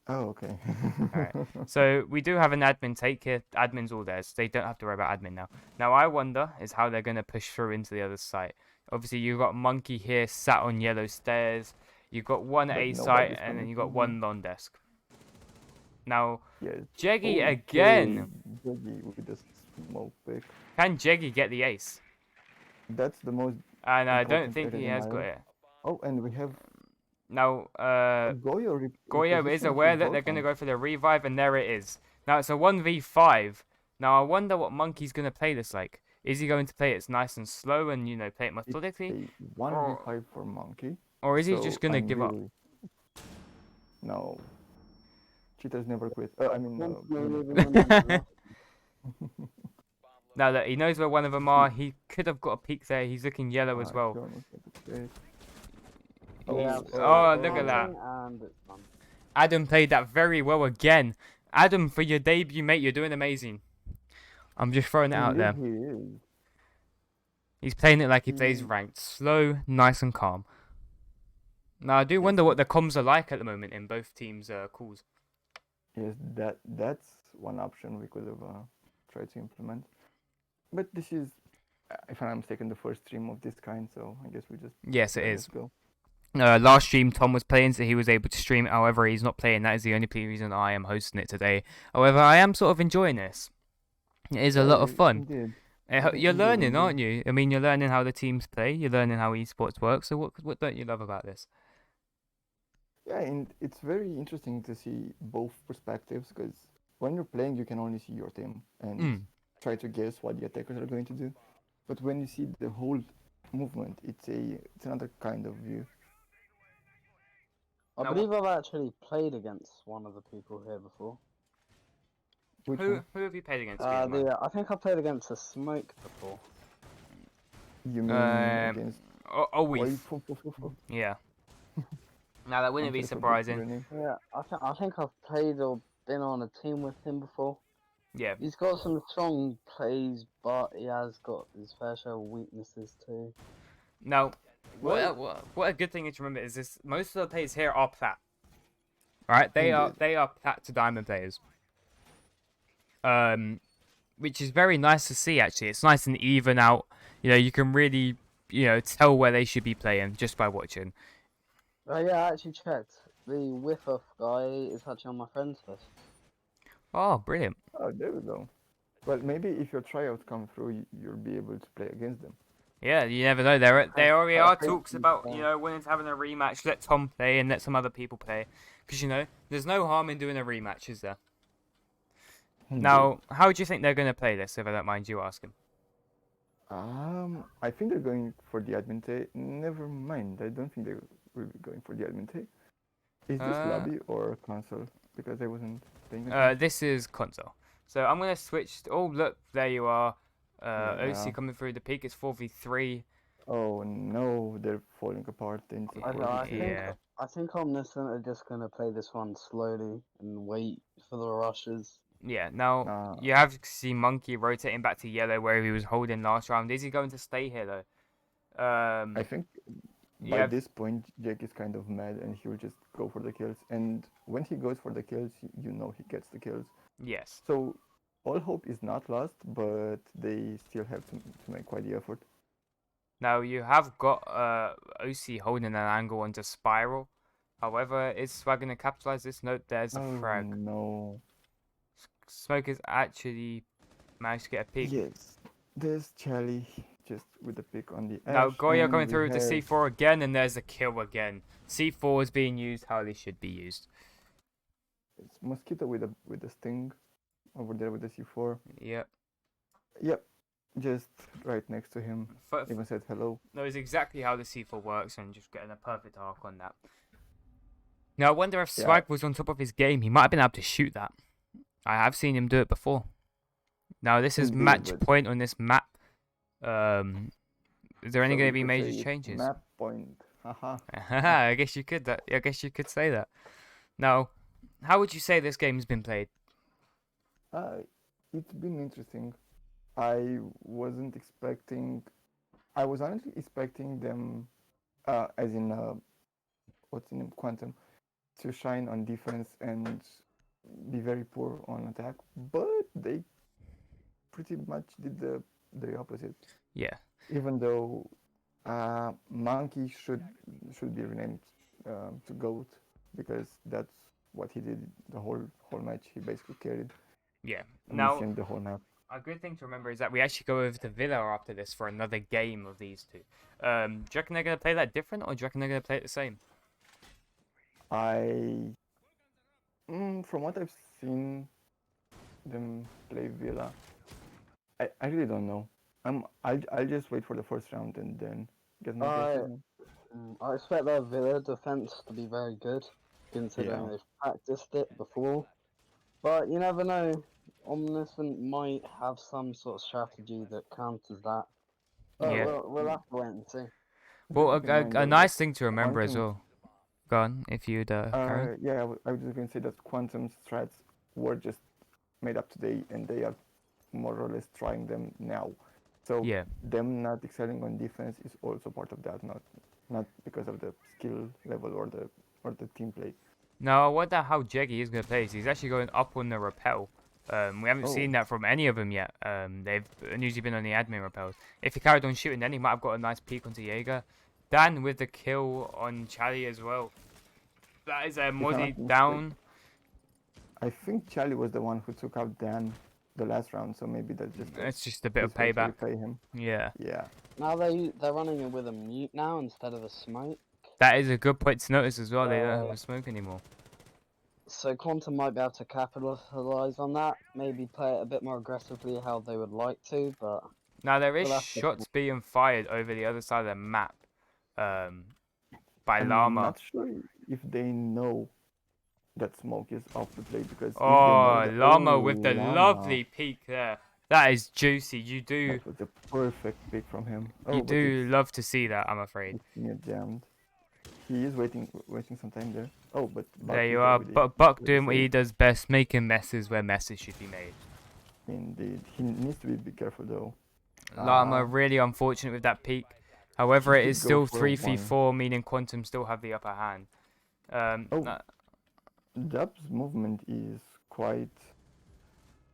Oh, okay. All right. So we do have an admin take here. Admin's all theirs. They don't have to worry about admin now. Now I wonder is how they're gonna push through into the other site. Obviously you got Monkey here sat on yellow stairs. You got one But A site nobody's and then coming you got from him. one long desk. Now Yes. Jeggy Okay, again. Jaggy with the smoke pick. Can Jeggy get the ace? That's the most And I don't important think he area has got matter. it. Oh, and we have Now Goyo Goyo is repositioning aware his that bot they're going to tank. go for the revive, and there it is. Now it's a 1v5. Now I wonder what Monkey's going to play this like. Is he going to play it nice and slow and, you know, play it It's methodically? a Or 1v5 for Monkey. or is he So just going to I'm give up? really no. Cheaters never quit. I mean, Constantly winners. leaving them enough. Now that he knows where one of them are, he could have got a peek there. He's looking yellow as well. He almost got the pick. We have Oh, look at something that. and it's done. Adam played that very well again. Adam, for your debut, mate, you're doing amazing. I'm just throwing it out Indeed, there. he is. He's playing it like he plays He ranked. Slow, nice and calm. Now, I do yes, wonder what the comms are like at the moment in both teams' calls. yes. That's one option we could have tried to implement. But this is, if I'm not mistaken, the first stream of this kind. So I guess we just Yes, it let is. it go. Last stream, Tom was playing, so he was able to stream it. However, he's not playing. That is the only reason I am hosting it today. However, I am sort of enjoying this. It is a lot of fun. Indeed. You're Indeed, learning, aren't indeed. you? I mean, you're learning how the teams play. You're learning how esports works. So what don't you love about this? Yeah, and it's very interesting to see both perspectives because when you're playing, you can only see your team and Mm. try to guess what the attackers are going to do. But when you see the whole movement, it's another kind of view. I Now, believe I've actually played against one of the people here before. Which who one? have you played against? Peter, I think I played against a smoke before. You mean man? against? Always. Yeah. Now that wouldn't be surprising. Yeah, I think I've played or been on a team with him before. Yeah. He's got some strong plays, but he has got his fair share of weaknesses too. Now, Well- what a good thing to remember is this: most of the players here are plat. Right? They Indeed. are plat to diamond players. Which is very nice to see. Actually, it's nice and even out. You know, you can really, you know, tell where they should be playing just by watching. Yeah, I actually checked. The whiff off guy is actually on my friend's list. Oh, brilliant. Oh, there we go. Well, maybe if your tryouts come through, you'll be able to play against them. Yeah, you never know. There already I are think talks he's, about, you know, wanting to having a rematch. Let Tom play and let some other people play, because you know, there's no harm in doing a rematch, is there? Now, how do you think they're going to play this? If I don't mind you asking. I think they're going for the admin tay. Never mind. I don't think they will be going for the admin tay. Is this lobby or console? Because I wasn't paying attention. This is console. So I'm gonna switch. Oh, look, there you are. Yeah. OC coming through the peak. It's 4v3. Oh no, they're falling apart into Yeah. I think Omniscient are just gonna play this one slowly and wait for the rushes. Yeah. Now you have to see Monkey rotating back to yellow where he was holding last round. Is he going to stay here though? I think by this point, Jake is kind of mad and he'll just go for the kills. And when he goes for the kills, you know he gets the kills. Yes. So all hope is not lost, but they still have to make quite the effort. Now you have got OC holding an angle onto Spiral. However, is Swag going to capitalize this? Nope, there's a frag. No. Smoke has actually managed to get a peek. Yes, there's Charlie just with the pick on the edge. Now Goya coming through with the C4 again, and there's a kill again. C4 is being used how they should be used. It's Mosquito with the sting. over there with the C4. Yep. Yep, just right next to him. F- Even said hello. knows exactly how the C4 works and just getting a perfect arc on that. Now, I wonder if Yeah. Swag was on top of his game. He might have been able to shoot that. I have seen him do it before. Now, this is Indeed, match but- point on this map. Is there any So going to you be could major say it's changes? Map point. Haha. I guess you could. I guess you could say that. Now, how would you say this game's been played? It's been interesting. I wasn't expecting. I was honestly expecting them, as in what's in them, Quantum, to shine on defense and be very poor on attack, but they pretty much did the opposite. Yeah. Even though Monkey should be renamed to Goat, because that's what he did the whole match. He basically carried Yeah. Now, Omniscient the whole map. a good thing to remember is that we actually go over to Villa after this for another game of these two. Do you reckon they're going to play that different, or do you reckon they're going to play it the same? From what I've seen them play Villa, I really don't know. I'll just wait for the first round and then get my decision. I expect their Villa defense to be very good, considering Yeah. they've practiced it before. But you never know. Omniscient might have some sort of strategy that counters that. But Yeah. we'll have to wait and see. Well, Keep in mind, a though, nice that thing to remember as Quantum- well. Go on, if you'd carry on. Yeah, I was just going to say that Quantum's strats were just made up today, and they are more or less trying them now. So Yeah. them not excelling on defense is also part of that, not because of the skill level or the team play. Now, I wonder how Jeggy is going to play this. He's actually going up on the rappel. We haven't seen that from any of them yet. They've usually been on the admin rappels. If he carried on shooting, then he might have got a nice peek onto Jaeger. Dan with the kill on Charlie as well. That is a I'm not Mozzie mistaken, down. I think Charlie was the one who took out Dan the last round, so maybe that's just It's just a bit of his way to payback. repay him. Yeah. Yeah. Now they're running it with a mute now instead of a smoke. That is a good point to notice as well. They don't have a smoke anymore. So Quantum might be able to capitalize on that. Maybe play it a bit more aggressively how they would like to, but Now, there is Well, that's the shots being fired over the other side of the map by I'm Llama. not sure if they know that smoke is off the play, because if they Oh, know that, Llama with the Llama, lovely peek there. That is juicy. You do that was a perfect pick from him. you but do love to see that, I'm afraid. it's mute jammed. He is waiting some time there. Oh, but Buck There is you are. with the- But Buck with the doing what he save. does best, making messes where messes should be made. Indeed, he needs to be careful though. Llama really unfortunate with that peek. However, he it did is go still for a 3v4, meaning Quantum still have the upper hand. Oh. Dub's movement is quite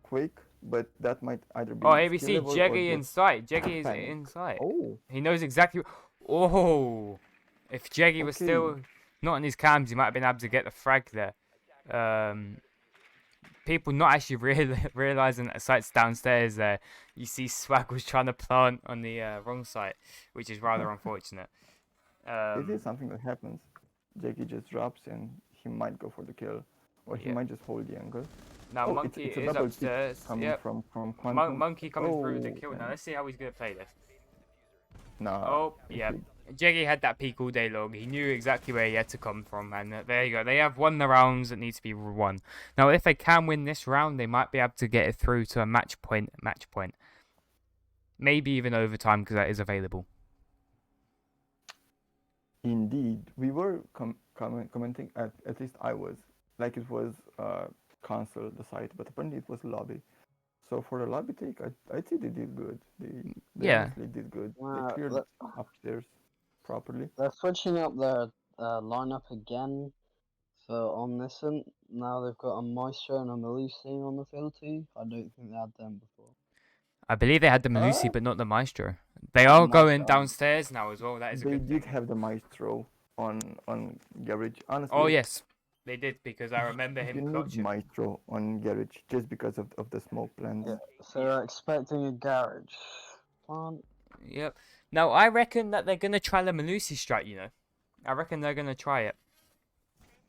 quick, but that might either be. Oh, skill here we see level or Jeggy in just sight. Jeggy is panic. in sight. Oh, He knows exactly. Oh, if Jeggy was Okay. still not on his cams, he might have been able to get the frag there. People not actually realizing that the site's downstairs there. You see Swag was trying to plant on the wrong site, which is rather unfortunate. it is something that happens. Jackie just drops and he might go for the kill, or he Yeah. might just hold the angle. Now Oh, Monkey it's a is double pick upstairs. Coming Yep. from Quantum. Monkey coming through the Oh, kill. Now man. let's see how he's gonna play this. Nah. Oh, yeah. Jeggy had that peek all day long. He knew exactly where he had to come from, and there you go. They have won the rounds that need to be won. Now, if they can win this round, they might be able to get it through to a match point. Maybe even overtime, because that is available. Indeed, we were commenting, at least I was, like it was console, the site, but apparently it was lobby. So for the lobby take, I'd say they did good. They Yeah. honestly did good. Wow, They cleared that- upstairs properly. they're switching up their lineup again for Omniscient. Now they've got a Maestro and a Melusi on the field too. I don't think they had them before. I believe they had the Melusi, Uh, but not the Maestro. They are Maestro. going downstairs now as well. That is a They good did thing. have the Maestro on Garage. Honestly, Oh, yes. They did, because I remember you him need clutching. Maestro on Garage just because of the smoke plans. Yeah. So they're expecting a garage plant. Yep. Now, I reckon that they're going to try the Melusi strat, you know. I reckon they're going to try it.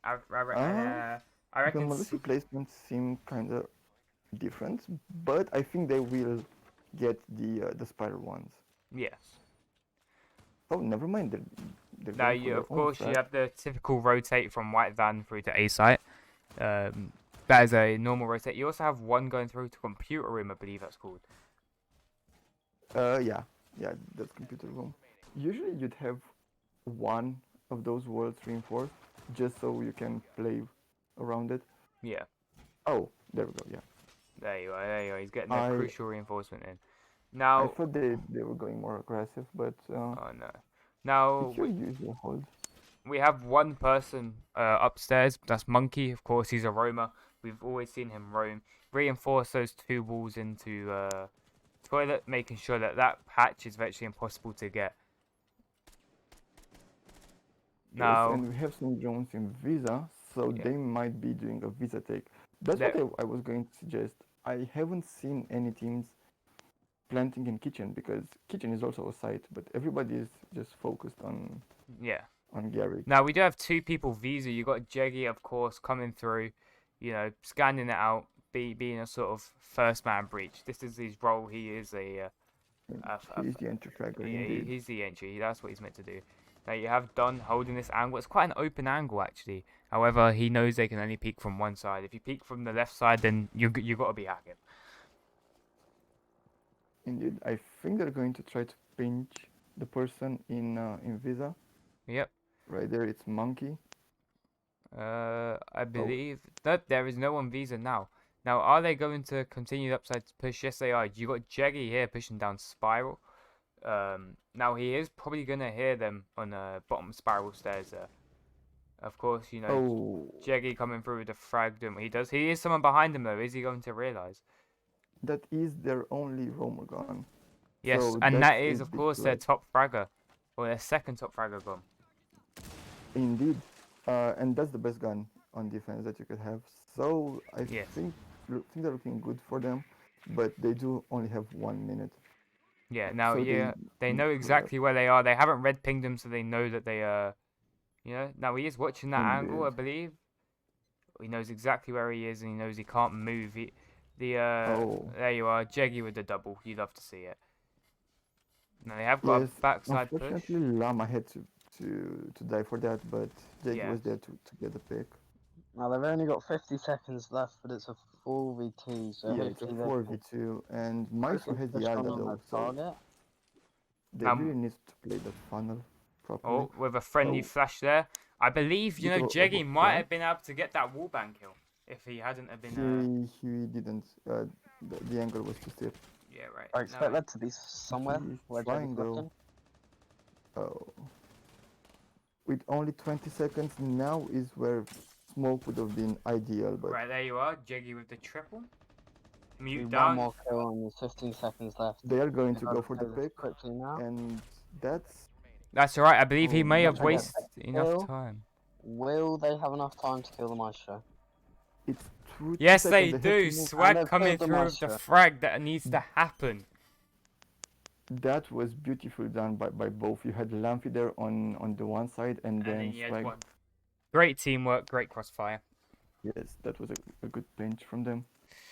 I The reckon... Malusi placements seem kind of different, but I think they will get the spiral ones. Yes. Oh, never mind. They're Now, going for their of own course, you track. have the typical rotate from white van through to A site. That is a normal rotate. You also have one going through to computer room, I believe that's called. Yeah, yeah, that's computer room. Usually you'd have one of those worlds reinforced just so you can play around it. Yeah, Oh, there we go. Yeah, there you are. There you are. He's getting that I crucial reinforcement in. I Now, thought they were going more aggressive, but oh no. Now it's your usual hold. we have one person upstairs. That's Monkey. Of course, he's a roamer. We've always seen him roam. Reinforce those two walls into toilet, making sure that that patch is virtually impossible to get. Yes, Now, and we have some drones in Visa, so yeah, they might be doing a Visa take. That's what that I was going to suggest. I haven't seen any teams planting in kitchen because kitchen is also a site, but everybody is just focused yeah. on Garrick. Now we do have two people visa. You got Jeggy, of course, coming through. You know, scanning it out, being a sort of first man breach. This is his role. He is He's the entry tracker indeed. he's the entry. That's what he's meant to do. Now you have Don holding this angle. It's quite an open angle actually. However, he knows they can only peek from one side. If you peek from the left side, then you got to be hacking. Indeed, I think they're going to try to pinch the person in Visa. Yep. Right there, it's Monkey. I Oh, believe that there is no one visa now. Now, are they going to continue the upside push? Yes, they are. You got Jeggy here pushing down Spiral. Now he is probably gonna hear them on the bottom Spiral stairs there. Of course, you know oh, Jeggy coming through with the frag doing what he does. He is someone behind him though. Is he going to realize? that is their only roamer gun. Yes, So and that's that a is of big course their threat. top fragger, or their second top fragger gone. Indeed. And that's the best gun on defense that you could have. So I Yes. think they're looking good for them, but they do only have 1 minute. Yeah. Now, So they yeah, they need know to hurry up. exactly where they are. They haven't red pinged them, so they know that they You know, now he is watching that angle, Indeed. I believe. He knows exactly where he is, and he knows he can't move. Oh, There you are, Jeggy with the double. You'd love to see it. Now they have got a yes. backside push. Unfortunately, Lama had to die for that, but Jake Yes. was there to get the pick. Now they've only got 50 seconds left, but it's a 4v2, so Yeah, it's a hopefully they can 4v2, and Maestro quickly has the push on ADA on their though, so target. they Now, really need to play that funnel properly. oh, with a friendly Oh, flash there. I believe you bit know of a Jeggy might flash. have been able to get that wallbang kill if he hadn't have been. He didn't. The angle was too steep. Yeah, right. I No, expect that to be somewhere He's where trying Jaggy's though. looking. Oh, with only 20 seconds now is where smoke would have been ideal, but right there you are, Jeggy with the triple. Do Mute one down. more kill and there's 15 seconds left. they are going They've to got go to for the play this pick, quickly now. and that's That's alright. I believe he Oh, may have Maestro gets wasted a enough kill. time. Will they have enough time to kill the Maestro? it's two Yes, seconds. they They have do. to move. And Swag they've coming killed the through with the Maestro. frag that needs to happen. That was beautifully done by both. You had Lampy there on the one side, and And then then you had Swag. one. Great teamwork, great crossfire. Yes, that was a good pinch from them.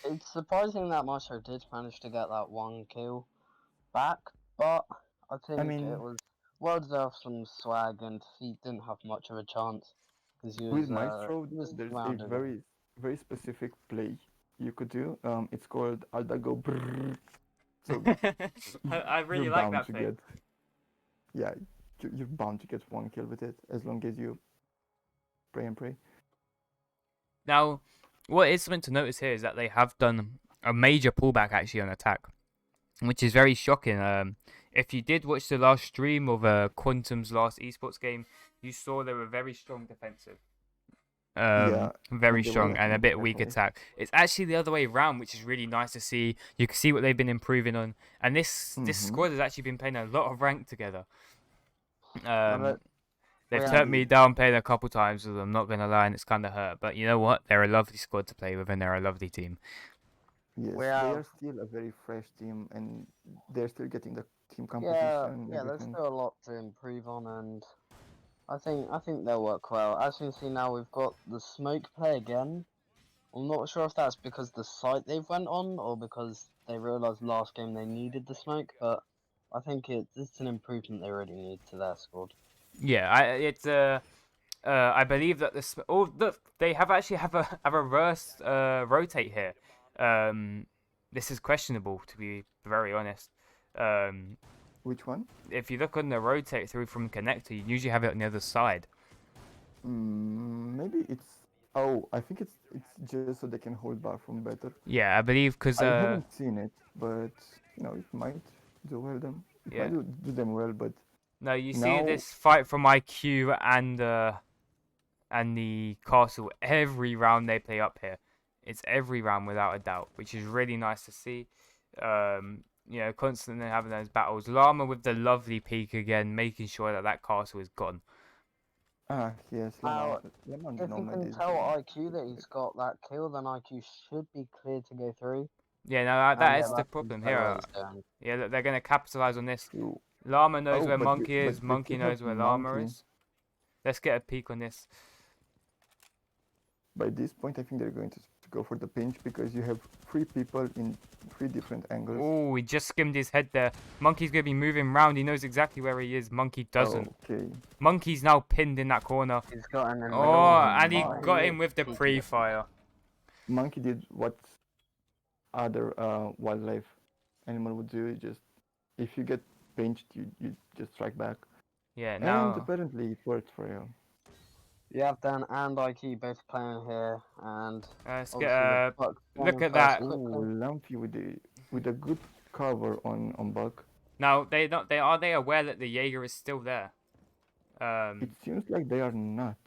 It's surprising that Maestro did manage to get that one kill back, but I I think it mean, was well deserved from Swag, and he didn't have much of a chance because with Maestro, he was there's a rounded. very specific play you could do. It's called Aldago Brrr. So I you're really like bound that to thing. get, yeah, you're bound to get one kill with it as long as you pray and pray. Now, what is something to notice here is that they have done a major pullback actually on attack, which is very shocking. If you did watch the last stream of Quantum's last esports game, you saw they were very strong defensive. Yeah, Very and they were strong and a lacking bit weak firepower. attack. It's actually the other way around, which is really nice to see. You can see what they've been improving on, and this Mm-hmm. squad has actually been playing a lot of rank together. But They've we turned me Indeed. down playing a couple times with them. I'm not gonna lie, and it's kind of hurt. But you know what? They're a lovely squad to play with, and they're a lovely team. Yes, we they have are still a very fresh team, and they're still getting the team yeah composition, yeah. There's everything. still a lot to improve on, and I think they'll work well. As you can see now, we've got the smoke play again. I'm not sure if that's because the site they've went on or because they realised last game they needed the smoke, but I think it's an improvement they really need to their squad. Yeah, I believe that this. Oh, look, they have a reverse rotate here. This is questionable, to be very honest. Um, Which one? if you look on the rotate through from connector, you usually have it on the other side. Maybe it's. Oh, I think it's just so they can hold back from better. Yeah, I believe because I haven't seen it, but it might do well them. It yeah. might do them well, but No, you see now this fight from IQ and the castle every round they play up here. It's every round without a doubt, which is really nice to see. Constantly having those battles. Llama with the lovely peak again, making sure that that castle is gone. yes, Now, Lemon if you Nomad can is tell doing IQ that he's got that kill, then IQ should be clear to go through. Yeah, no, And that yeah, is the that's problem exactly what here. he's doing. Yeah, they're going to capitalize on this. true. Llama knows Oh, where but Monkey is. they Monkey still have knows where Llama Monkey. is. Let's get a peek on this. By this point, I think they're going to go for the pinch because you have 3 people in 3 different angles. Oh, he just skimmed his head there. Monkey's going to be moving round. He knows exactly where he is. Monkey doesn't. Okay. Monkey's now pinned in that corner. He's got an Oh, invisible and he fire. got him with the Peeking. pre-fire. Monkey did what other wildlife animal would do. Just if you get pinched, you just strike back. Yeah, And now apparently it worked for you. You have Dan and IQ both playing here, and let's obviously get the a Buck look won at first that. Ooh, quickly. Lumpy with a good cover on Buck. Now are they aware that the Jaeger is still there? It seems like they are not.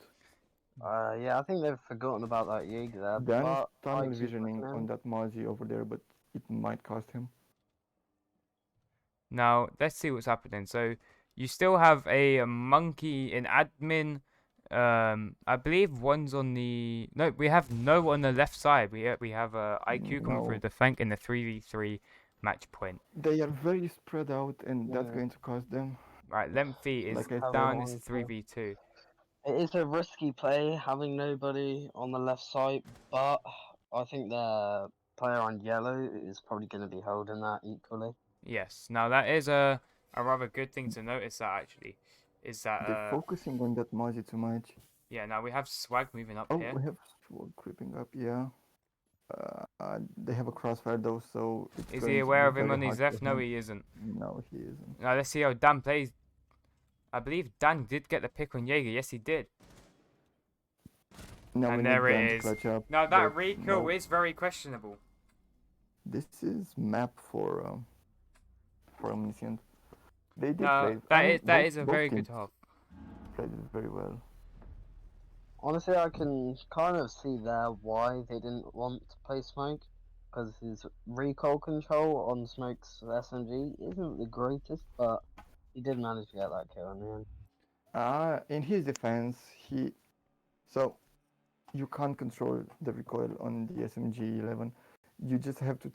Yeah, I think they've forgotten about that Jaeger there, Dan is but tunnel IQ's visioning looking on in. that Mozzie over there, but it might cost him. Now let's see what's happening. So you still have a monkey in admin. I believe one's on the no. We have no on the left side. We have IQ coming through No. the flank in the 3v3 match point. They are very spread out, and that's Yeah. going to cost them. Right, Lemphy is Like I Have down. it It's on 3v2. It is a risky play having nobody on the left side, but I think the player on yellow is probably going to be holding that equally. Yes. Now that is a rather good thing to notice. That actually is that They're focusing on that Mozzie too much. yeah. Now we have Swag moving up Oh, here. we have Swag creeping up, yeah. They have a crossfire though, so it's Is going he to aware be of him very on his hard left? for No, him. he isn't. No, he isn't. Now let's see how Dan plays. I believe Dan did get the pick on Jaeger. Yes, he did. Now we And need there Dan it to is. clutch up. Now that but rekill no. is very questionable. This is map for Omniscient. They did No, play. that is a both very good teams half. played it very well. Honestly, I can kind of see there why they didn't want to play Smoke, because his recoil control on Smoke's SMG isn't the greatest, but he did manage to get that kill in the end. In his defense, so you can't control the recoil on the SMG 11. You just have to